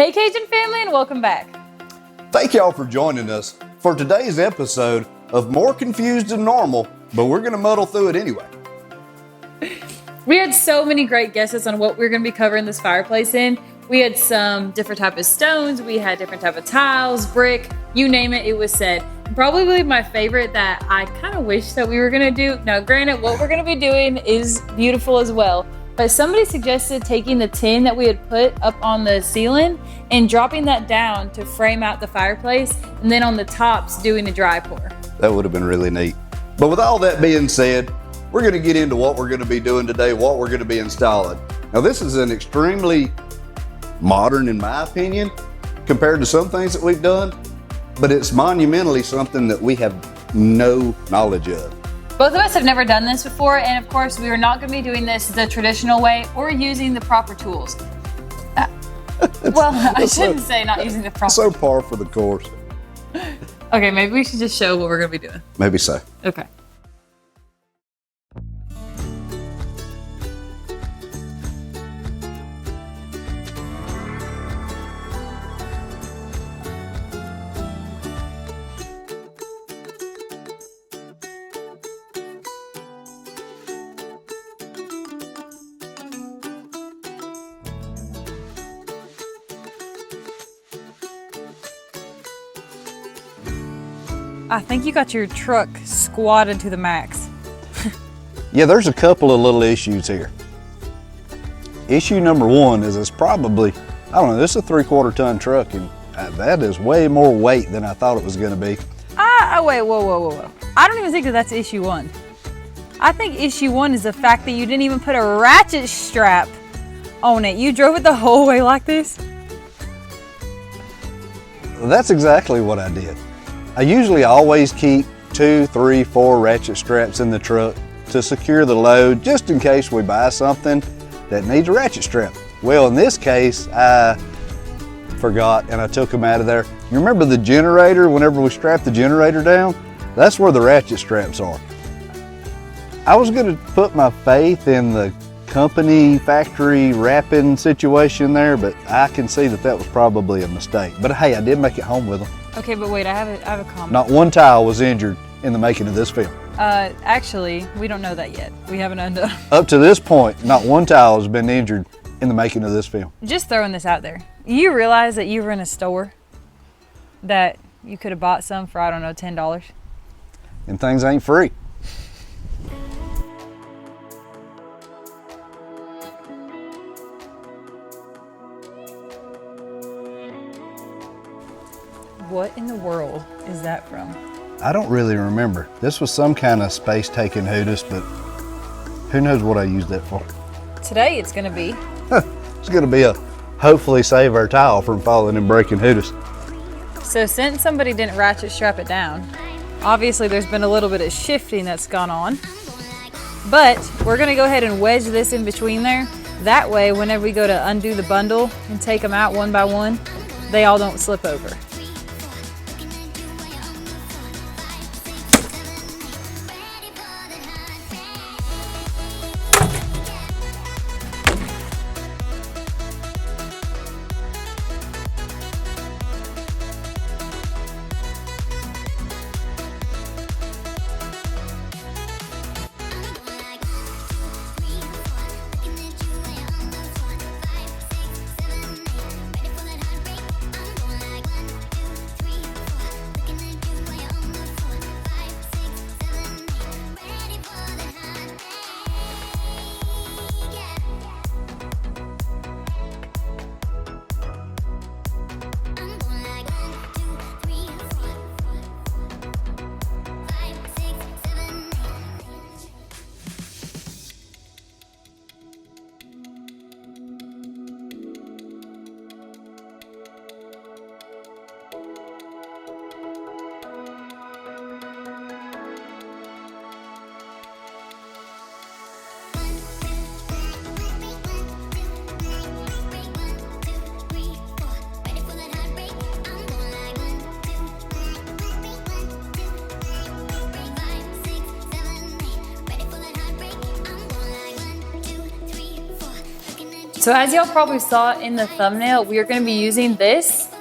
Hey Cajun family, and welcome back. Thank y'all for joining us for today's episode of More Confused Than Normal, but we're going to muddle through it anyway. We had so many great guesses on what we're going to be covering this fireplace in. We had some different type of stones, we had different type of tiles, brick, you name it, it was said. Probably my favorite that I kind of wish that we were going to do. Now granted, what we're going to be doing is beautiful as well. But somebody suggested taking the tin that we had put up on the ceiling and dropping that down to frame out the fireplace, and then on the tops doing a dry pour. That would have been really neat. But with all that being said, we're going to get into what we're going to be doing today, what we're going to be installing. Now this is an extremely modern, in my opinion, compared to some things that we've done, but it's monumentally something that we have no knowledge of. Both of us have never done this before, and of course we are not going to be doing this the traditional way or using the proper tools. Well, I shouldn't say not using the proper. So par for the course. Okay, maybe we should just show what we're going to be doing. Maybe so. Okay. I think you got your truck squatted to the max. Yeah, there's a couple of little issues here. Issue number one is it's probably, I don't know, this is a 3/4 ton truck, and that is way more weight than I thought it was going to be. Wait, whoa. I don't even think that that's issue one. I think issue one is the fact that you didn't even put a ratchet strap on it. You drove it the whole way like this? That's exactly what I did. I usually always keep 2, 3, 4 ratchet straps in the truck to secure the load, just in case we buy something that needs a ratchet strap. Well, in this case, I forgot and I took them out of there. You remember the generator, whenever we strapped the generator down? That's where the ratchet straps are. I was gonna put my faith in the company factory wrapping situation there, but I can see that that was probably a mistake. But hey, I did make it home with them. Okay, but wait, I have a comment. Not one tile was injured in the making of this film. Actually, we don't know that yet. We haven't undone. Up to this point, not one tile has been injured in the making of this film. Just throwing this out there. You realize that you were in a store that you could have bought some for, I don't know, $10? And things ain't free. What in the world is that from? I don't really remember. This was some kind of space-taking Hooters, but who knows what I used that for. Today it's gonna be. It's gonna be a hopefully save our tile from falling and breaking Hooters. So since somebody didn't ratchet strap it down, obviously there's been a little bit of shifting that's gone on. But we're gonna go ahead and wedge this in between there. That way, whenever we go to undo the bundle and take them out one by one, they all don't slip over. So as y'all probably saw in the thumbnail, we are going to be using this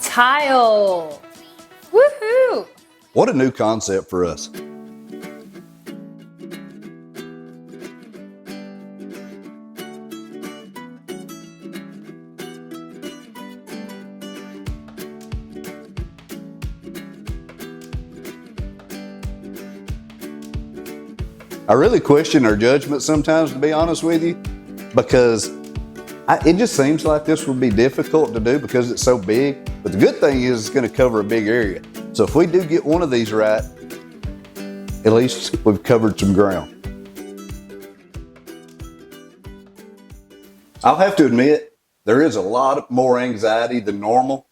tile. Woohoo! What a new concept for us. I really question our judgment sometimes, to be honest with you, because it just seems like this would be difficult to do because it's so big. But the good thing is it's going to cover a big area. So if we do get one of these right, at least we've covered some ground. I'll have to admit, there is a lot more anxiety than normal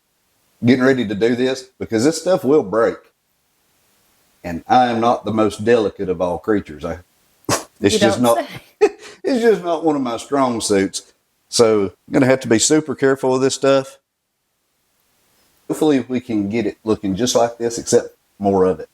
getting ready to do this because this stuff will break. And I am not the most delicate of all creatures. It's just not one of my strong suits. So I'm going to have to be super careful with this stuff. Hopefully we can get it looking just like this, except more of it.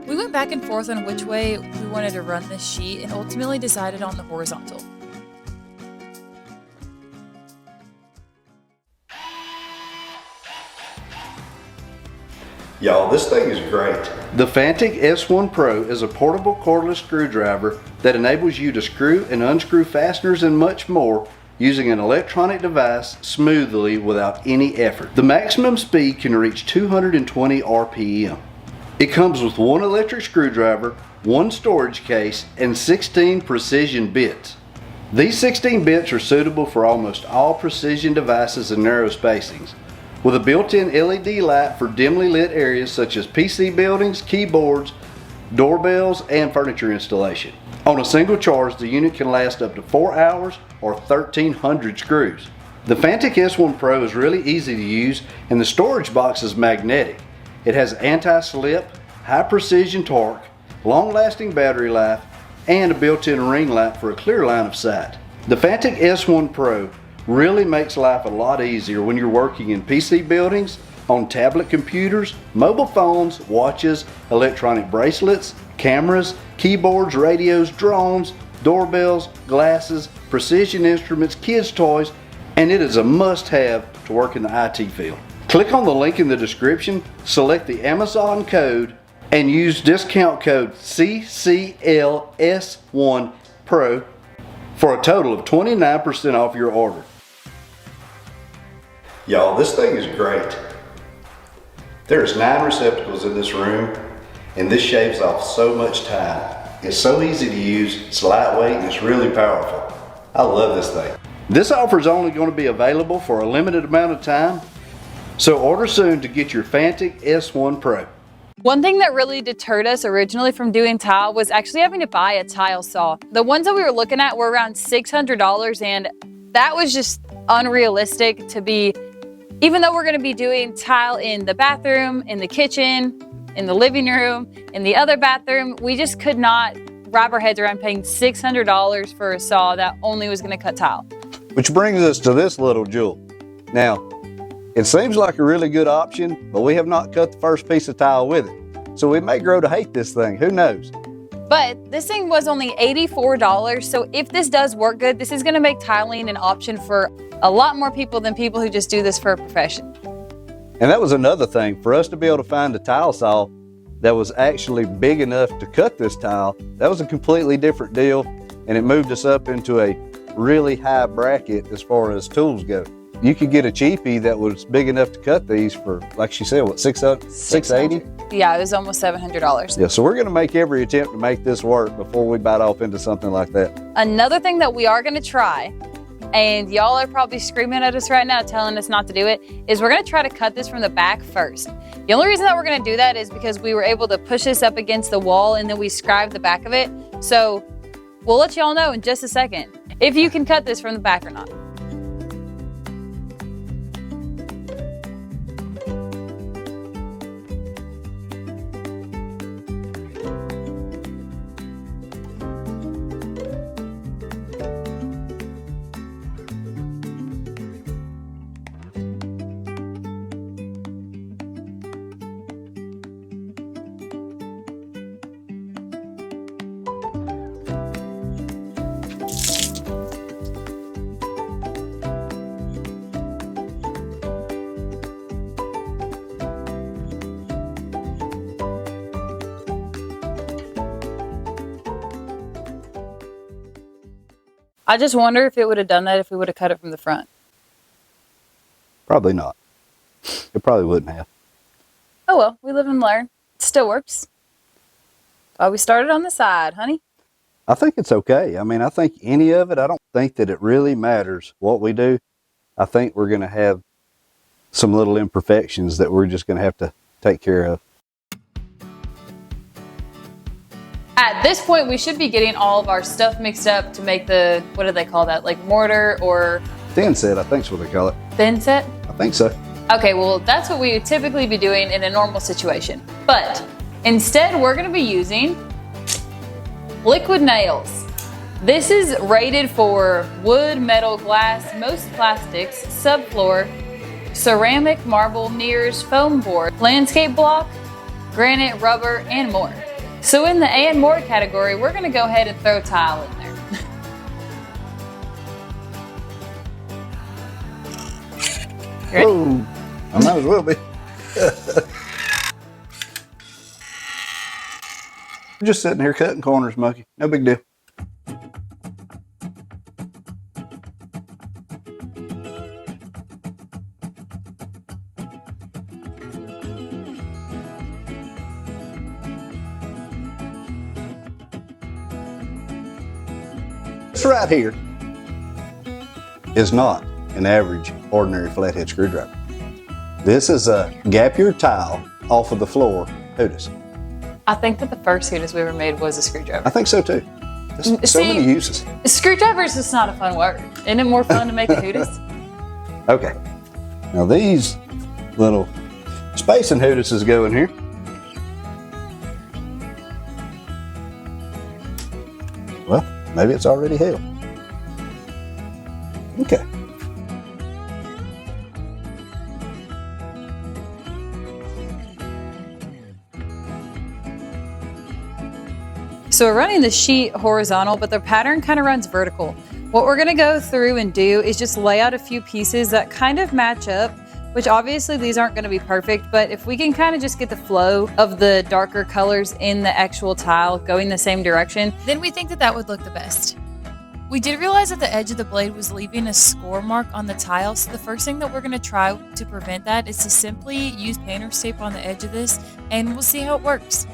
We went back and forth on which way we wanted to run this sheet and ultimately decided on the horizontal. Y'all, this thing is great. The Fantic S1 Pro is a portable cordless screwdriver that enables you to screw and unscrew fasteners and much more using an electronic device smoothly without any effort. The maximum speed can reach 220 RPM. It comes with one electric screwdriver, one storage case, and 16 precision bits. These 16 bits are suitable for almost all precision devices and narrow spacings, with a built-in LED light for dimly lit areas such as PC buildings, keyboards, doorbells, and furniture installation. On a single charge, the unit can last up to 4 hours or 1,300 screws. The Fantic S1 Pro is really easy to use, and the storage box is magnetic. It has anti-slip, high-precision torque, long-lasting battery life, and a built-in ring light for a clear line of sight. The Fantic S1 Pro really makes life a lot easier when you're working in PC buildings, on tablet computers, mobile phones, watches, electronic bracelets, cameras, keyboards, radios, drones, doorbells, glasses, precision instruments, kids' toys, and it is a must-have to work in the IT field. Click on the link in the description, select the Amazon code, and use discount code CCLS1 Pro for a total of 29% off your order. Y'all, this thing is great. There's 9 receptacles in this room, and this shaves off so much time. It's so easy to use, it's lightweight, and it's really powerful. I love this thing. This offer is only going to be available for a limited amount of time, so order soon to get your Fantic S1 Pro. One thing that really deterred us originally from doing tile was actually having to buy a tile saw. The ones that we were looking at were around $600, and that was just unrealistic to be, even though we're going to be doing tile in the bathroom, in the kitchen, in the living room, in the other bathroom, we just could not wrap our heads around paying $600 for a saw that only was going to cut tile. Which brings us to this little jewel. Now, it seems like a really good option, but we have not cut the first piece of tile with it. So we may grow to hate this thing, who knows? But this thing was only $84, so if this does work good, this is gonna make tiling an option for a lot more people than people who just do this for a profession. And that was another thing, for us to be able to find a tile saw that was actually big enough to cut this tile, that was a completely different deal, and it moved us up into a really high bracket as far as tools go. You could get a cheapie that was big enough to cut these for, like she said, what, $680? Yeah, it was almost $700. Yeah, so we're gonna make every attempt to make this work before we bite off into something like that. Another thing that we are gonna try, and y'all are probably screaming at us right now telling us not to do it, is we're gonna try to cut this from the back first. The only reason that we're gonna do that is because we were able to push this up against the wall and then we scribed the back of it. So We'll let y'all know in just a second if you can cut this from the back or not. I just wonder if it would have done that if we would have cut it from the front. Probably not. It probably wouldn't have. Oh well, we live and learn. It still works. Why we started on the side, honey. I think it's okay. I mean, I think any of it, I don't think that it really matters what we do. I think we're going to have some little imperfections that we're just going to have to take care of. At this point, we should be getting all of our stuff mixed up to make the, what do they call that? Like mortar or Thin set, I think is what they call it. thin set? I think so. Okay, well, that's what we would typically be doing in a normal situation. But instead, we're going to be using liquid nails. This is rated for wood, metal, glass, most plastics, subfloor, ceramic, marble, mirrors, foam board, landscape block, granite, rubber, and more. So in the and more category, we're going to go ahead and throw tile in there. Ready? Oh, I might as well be. We're just sitting here cutting corners, Mucky. No big deal. This right here is not an average, ordinary flathead screwdriver. This is a gap your tile off of the floor Hootis. I think that the first Hootis we ever made was a screwdriver. I think so too. There's so many uses. Screwdriver is just not a fun word. Isn't it more fun to make a Hootis? Okay. Now these little spacing Hootises go in here. Well, maybe it's already held. Okay. So we're running the sheet horizontal, but the pattern kind of runs vertical. What we're gonna go through and do is just lay out a few pieces that kind of match up, which obviously these aren't gonna be perfect, but if we can kind of just get the flow of the darker colors in the actual tile going the same direction, Then we think that that would look the best. We did realize that the edge of the blade was leaving a score mark on the tile, so the first thing that we're going to try to prevent that is to simply use painter's tape on the edge of this, and we'll see how it works.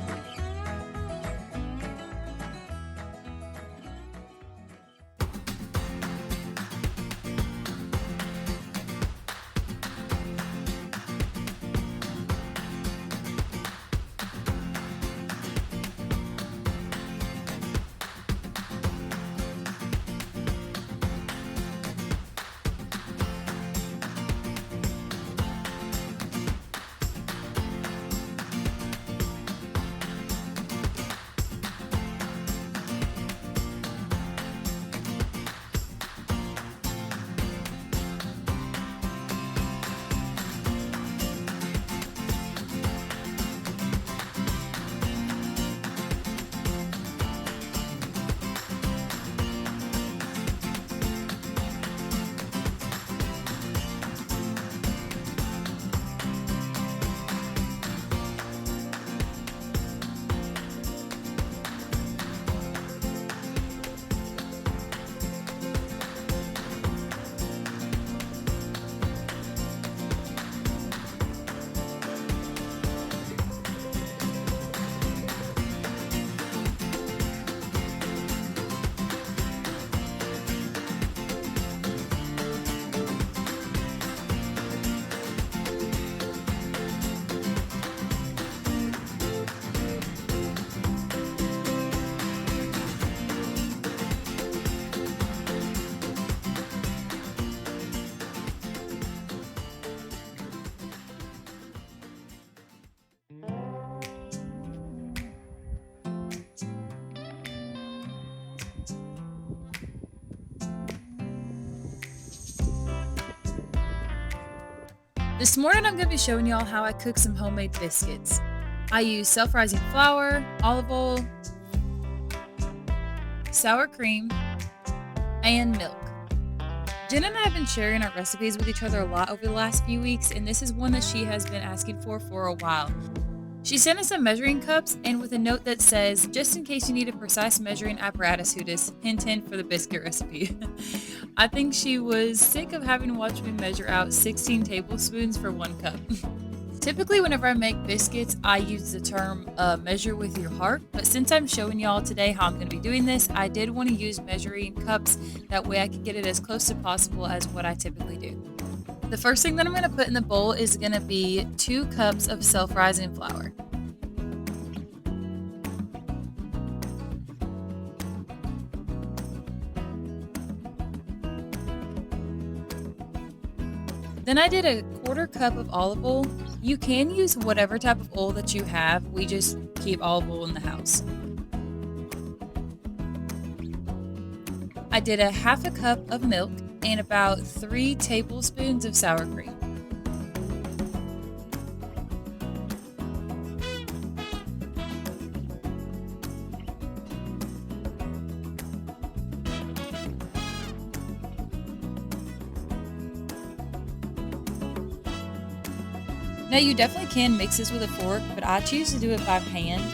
This morning I'm going to be showing y'all how I cook some homemade biscuits. I use self-rising flour, olive oil, sour cream, and milk. Jen and I have been sharing our recipes with each other a lot over the last few weeks, and this is one that she has been asking for a while. She sent us some measuring cups and with a note that says, just in case you need a precise measuring apparatus, Hootis, hint hint for the biscuit recipe. I think she was sick of having to watch me measure out 16 tablespoons for 1 cup. Typically, whenever I make biscuits, I use the term measure with your heart, but since I'm showing y'all today how I'm going to be doing this, I did want to use measuring cups. That way I could get it as close as possible as what I typically do. The first thing that I'm going to put in the bowl is going to be 2 cups of self-rising flour. Then I did a 1/4 cup of olive oil. You can use whatever type of oil that you have. We just keep olive oil in the house. I did a 1/2 cup of milk and about 3 tablespoons of sour cream. Now you definitely can mix this with a fork, but I choose to do it by hand.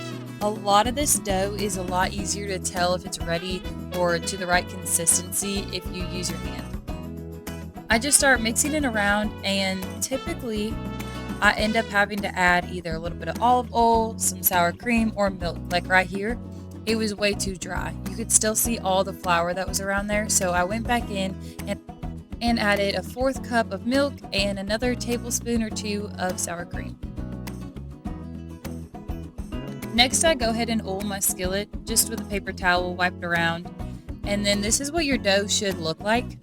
A lot of this dough is a lot easier to tell if it's ready or to the right consistency if you use your hand. I just start mixing it around, and typically I end up having to add either a little bit of olive oil, some sour cream, or milk. Like right here, it was way too dry. You could still see all the flour that was around there, so I went back in and added a 1/4 cup of milk and another tablespoon or 2 of sour cream. Next, I go ahead and oil my skillet just with a paper towel, wipe it around, and then this is what your dough should look like.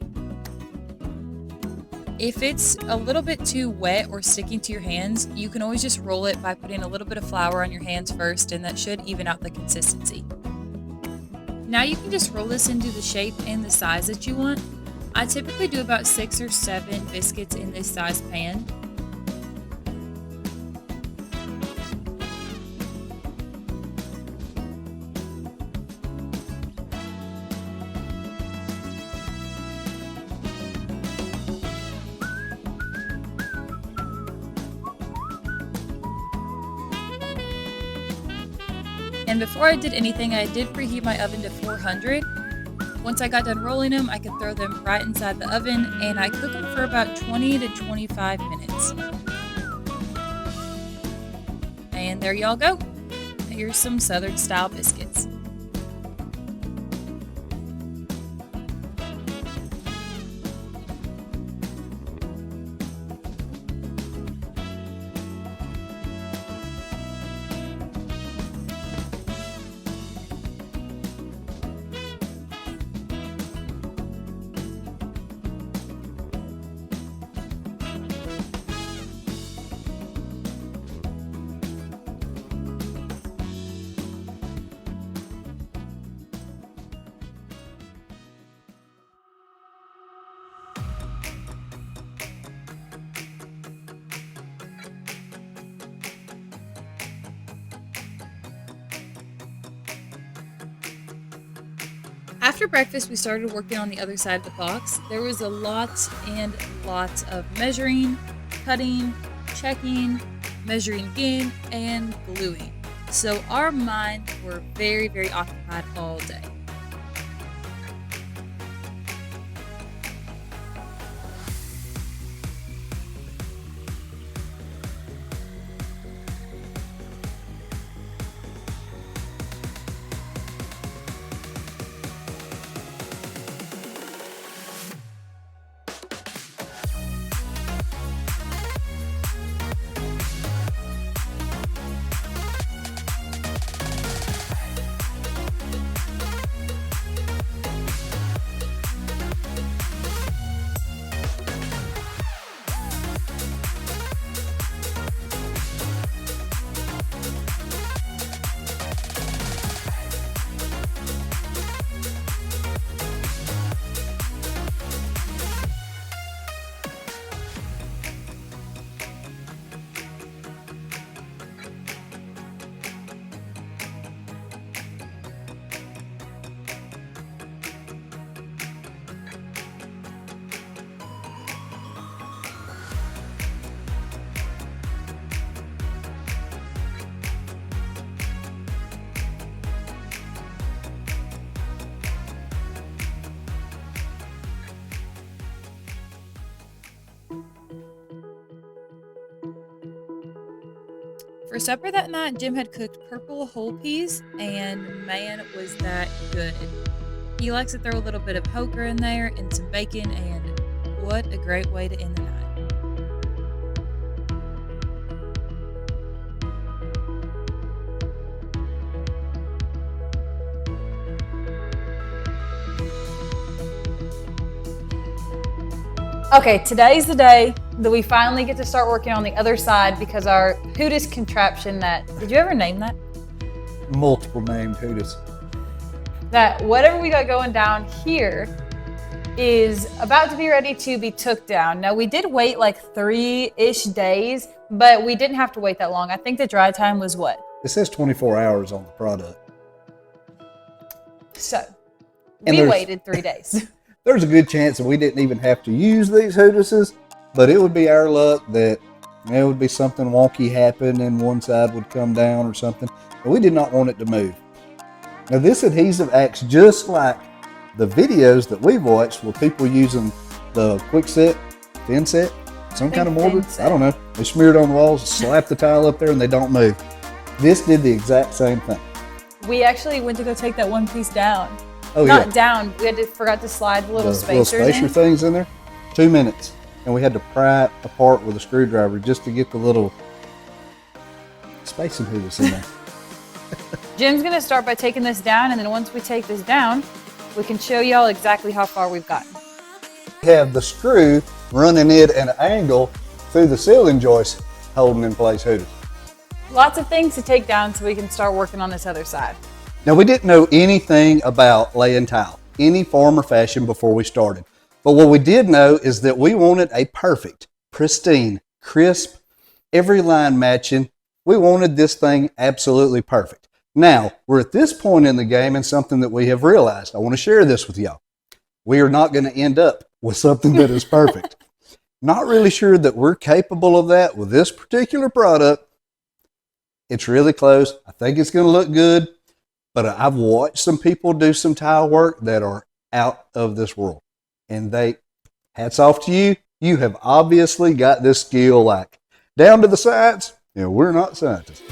If it's a little bit too wet or sticking to your hands, you can always just roll it by putting a little bit of flour on your hands first, and that should even out the consistency. Now you can just roll this into the shape and the size that you want. I typically do about 6 or 7 biscuits in this size pan. And before I did anything, I did preheat my oven to 400. Once I got done rolling them, I could throw them right inside the oven, and I cook them for about 20 to 25 minutes. And there y'all go. Here's some Southern style biscuits. After breakfast, we started working on the other side of the box. There was a lot and lots of measuring, cutting, checking, measuring again, and gluing. So our minds were very, very occupied all day. For supper that night, Jim had cooked purple whole peas, and man, was that good. He likes to throw a little bit of poker in there and some bacon, and what a great way to end the night. Okay, today's the day that we finally get to start working on the other side because our Hootis contraption that, did you ever name that? Multiple named Hootis. That whatever we got going down here is about to be ready to be took down. Now we did wait like 3-ish days, but we didn't have to wait that long. I think the dry time was what? It says 24 hours on the product. So, And we waited 3 days. There's a good chance that we didn't even have to use these Hootises, but it would be our luck that there would be something wonky happen and one side would come down or something. And we did not want it to move. Now this adhesive acts just like the videos that we've watched where people using the quick set, thin set, some kind of mortar. I don't know. They smear it on the walls, slap the tile up there, and they don't move. This did the exact same thing. We actually went to go take that one piece down. Oh, Not yeah. down. We forgot to slide the little spacers little spacer in. things in there. 2 minutes. And we had to pry it apart with a screwdriver just to get the little spacing Hootis in there. Jim's going to start by taking this down, and then once we take this down, we can show y'all exactly how far we've gotten. We have the screw running it at an angle through the ceiling joist holding in place Hootis. Lots of things to take down so we can start working on this other side. Now, we didn't know anything about laying tile, any form or fashion before we started. But what we did know is that we wanted a perfect, pristine, crisp, every line matching. We wanted this thing absolutely perfect. Now, we're at this point in the game and something that we have realized. I want to share this with y'all. We are not going to end up with something that is perfect. Not really sure that we're capable of that with this particular product. It's really close. I think it's going to look good. But I've watched some people do some tile work that are out of this world. And hats off to you. You have obviously got this skill like down to the sides. You know, we're not scientists.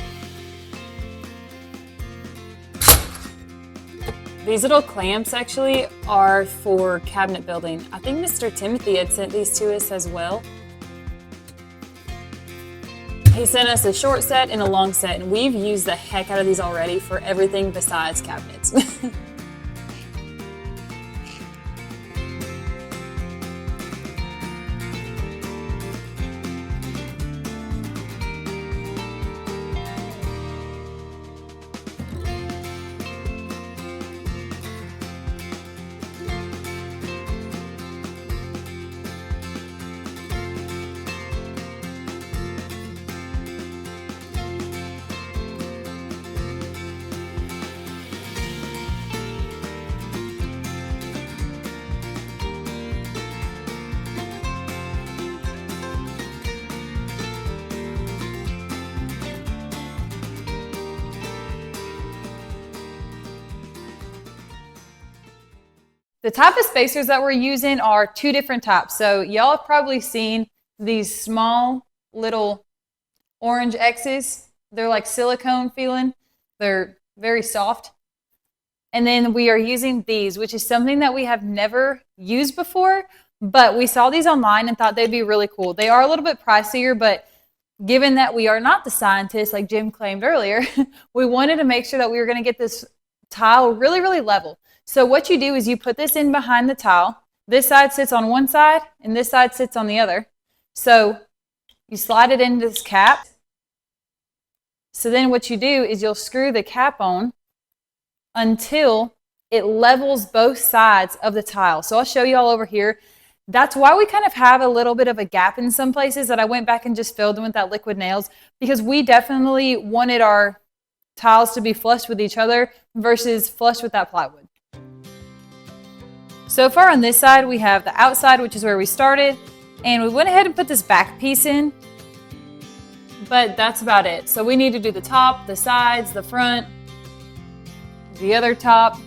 These little clamps actually are for cabinet building. I think Mr. Timothy had sent these to us as well. He sent us a short set and a long set, and we've used the heck out of these already for everything besides cabinets. The type of spacers that we're using are 2 different types. So y'all have probably seen these small little orange X's. They're like silicone feeling. They're very soft. And then we are using these, which is something that we have never used before, but we saw these online and thought they'd be really cool. They are a little bit pricier, but given that we are not the scientists like Jim claimed earlier, we wanted to make sure that we were going to get this tile really, really level. So what you do is you put this in behind the tile. This side sits on one side and this side sits on the other. So you slide it into this cap. So then what you do is you'll screw the cap on until it levels both sides of the tile. So I'll show you all over here. That's why we kind of have a little bit of a gap in some places that I went back and just filled in with that liquid nails, because we definitely wanted our tiles to be flush with each other versus flush with that plywood. So far on this side, we have the outside, which is where we started, and we went ahead and put this back piece in, but that's about it. So we need to do the top, the sides, the front, the other top,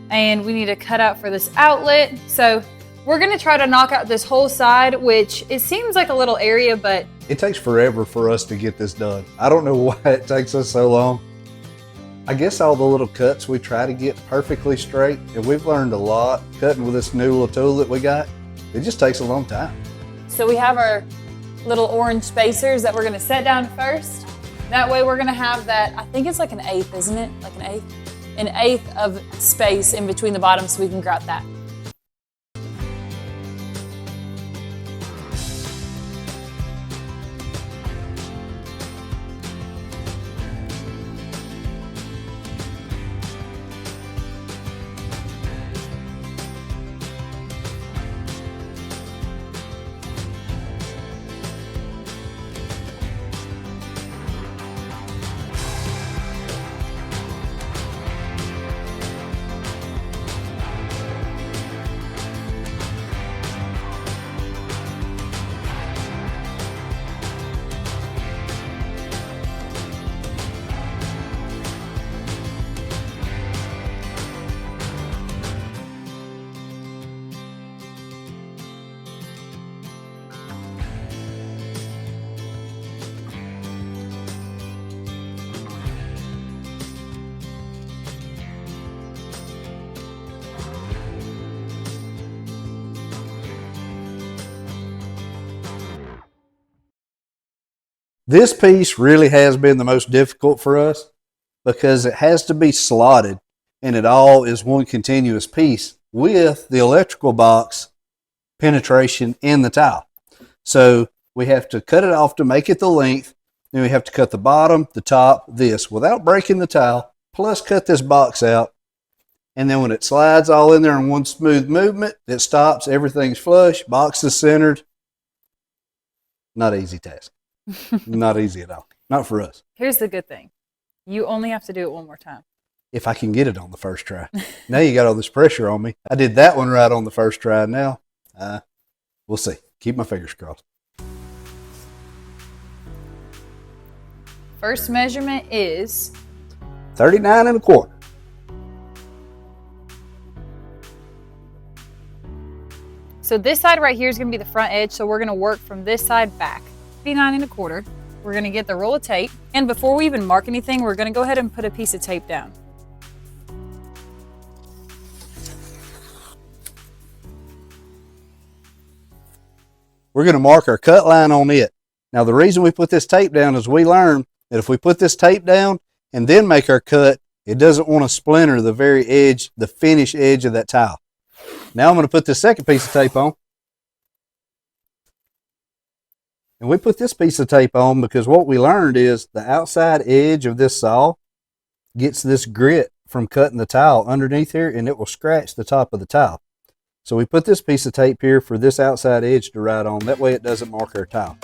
and we need to cut out for this outlet. So We're gonna try to knock out this whole side, which it seems like a little area, but It takes forever for us to get this done. I don't know why it takes us so long. I guess all the little cuts we try to get perfectly straight, and we've learned a lot cutting with this new little tool that we got. It just takes a long time. so we have our little orange spacers that we're gonna set down first. That way we're gonna have that, I think it's like an eighth, isn't it? Like an eighth? An eighth of space in between the bottom so we can grout that. This piece really has been the most difficult for us because it has to be slotted and it all is one continuous piece with the electrical box penetration in the tile. So we have to cut it off to make it the length. Then we have to cut the bottom, the top, this without breaking the tile, plus cut this box out. And then when it slides all in there in one smooth movement, it stops, everything's flush, box is centered. Not an easy task. Not easy at all. Not for us. Here's the good thing. You only have to do it one more time. If I can get it on the first try. Now you got all this pressure on me. I did that one right on the first try. Now, we'll see. Keep my fingers crossed. First measurement is 39 and a quarter. So this side right here is going to be the front edge, so we're going to work from this side back. 39 and a quarter. We're going to get the roll of tape, and before we even mark anything, we're going to go ahead and put a piece of tape down. We're going to mark our cut line on it. Now the reason we put this tape down is we learned that if we put this tape down and then make our cut, it doesn't want to splinter the very edge, the finish edge of that tile. Now I'm going to put this second piece of tape on. And we put this piece of tape on because what we learned is the outside edge of this saw gets this grit from cutting the tile underneath here, and it will scratch the top of the tile. So we put this piece of tape here for this outside edge to ride on. That way it doesn't mark our tile.